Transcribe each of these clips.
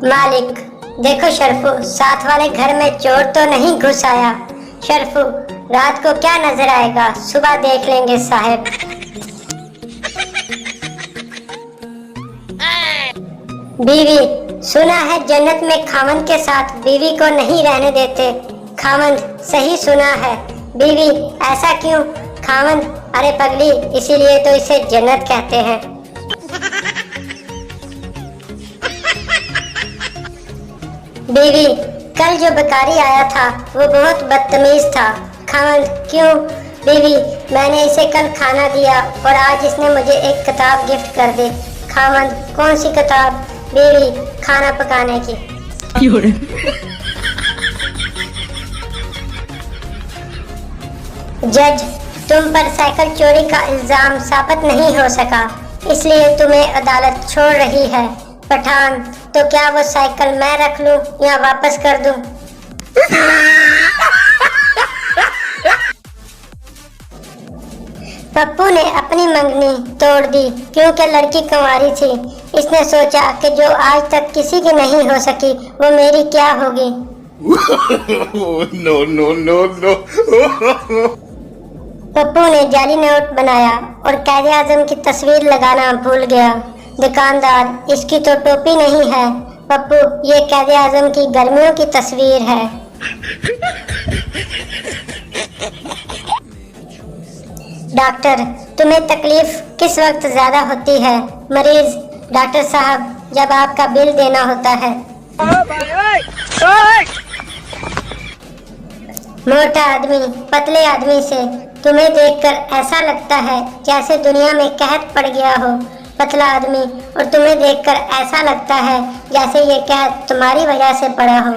मालिक, देखो शरफू, साथ वाले घर में चोर तो नहीं घुस आया। शरफू, रात को क्या नजर आएगा, सुबह देख लेंगे साहब। बीवी, सुना है जन्नत में खामंद के साथ बीवी को नहीं रहने देते। खामंद, सही सुना है। बीवी, ऐसा क्यों? खामंद, अरे पगली, इसीलिए तो इसे जन्नत कहते हैं। बीवी, कल जो बेकारी आया था वो बहुत बदतमीज था। खामंद, क्यों? बीवी, मैंने इसे कल खाना दिया और आज इसने मुझे एक किताब गिफ्ट कर दी। खामंद, कौन सी किताब? बीवी, खाना पकाने की। जज, तुम पर साइकिल चोरी का इल्जाम साबित नहीं हो सका, इसलिए तुम्हें अदालत छोड़ रही है। पठान, तो क्या वो साइकिल मैं रख लूं या वापस कर दूं? पप्पू ने अपनी मंगनी तोड़ दी क्योंकि लड़की कुंवारी थी। इसने सोचा कि जो आज तक किसी की नहीं हो सकी वो मेरी क्या होगी। No no no no. Pappu ने जाली नोट बनाया और कायदे आजम की तस्वीर लगाना भूल गया। दुकानदार, इसकी तो टोपी नहीं है। पप्पू, ये कायदे आजम की गर्मियों की तस्वीर है। डॉक्टर, तुम्हें तकलीफ किस वक्त ज्यादा होती है? मरीज, डॉक्टर साहब, जब आपका बिल देना होता है। मोटा आदमी पतले आदमी से तुम्हें देखकर ऐसा लगता है जैसे दुनिया में कहर पड़ गया हो। पतला आदमी, और तुम्हें देखकर ऐसा लगता है जैसे ये कहर तुम्हारी वजह से पड़ा हो।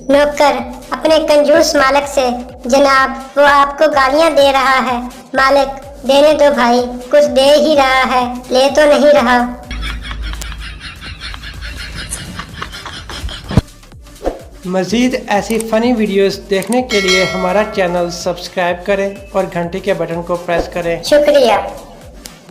नौकर अपने कंजूस मालिक से, जनाब वो आपको गालियां दे रहा है। मालिक, देने दो भाई, कुछ दे ही रहा है, ले तो नहीं रहा। मज़ीद ऐसी फ़नी वीडियोस देखने के लिए हमारा चैनल सब्सक्राइब करें और घंटी के बटन को प्रेस करें। शुक्रिया।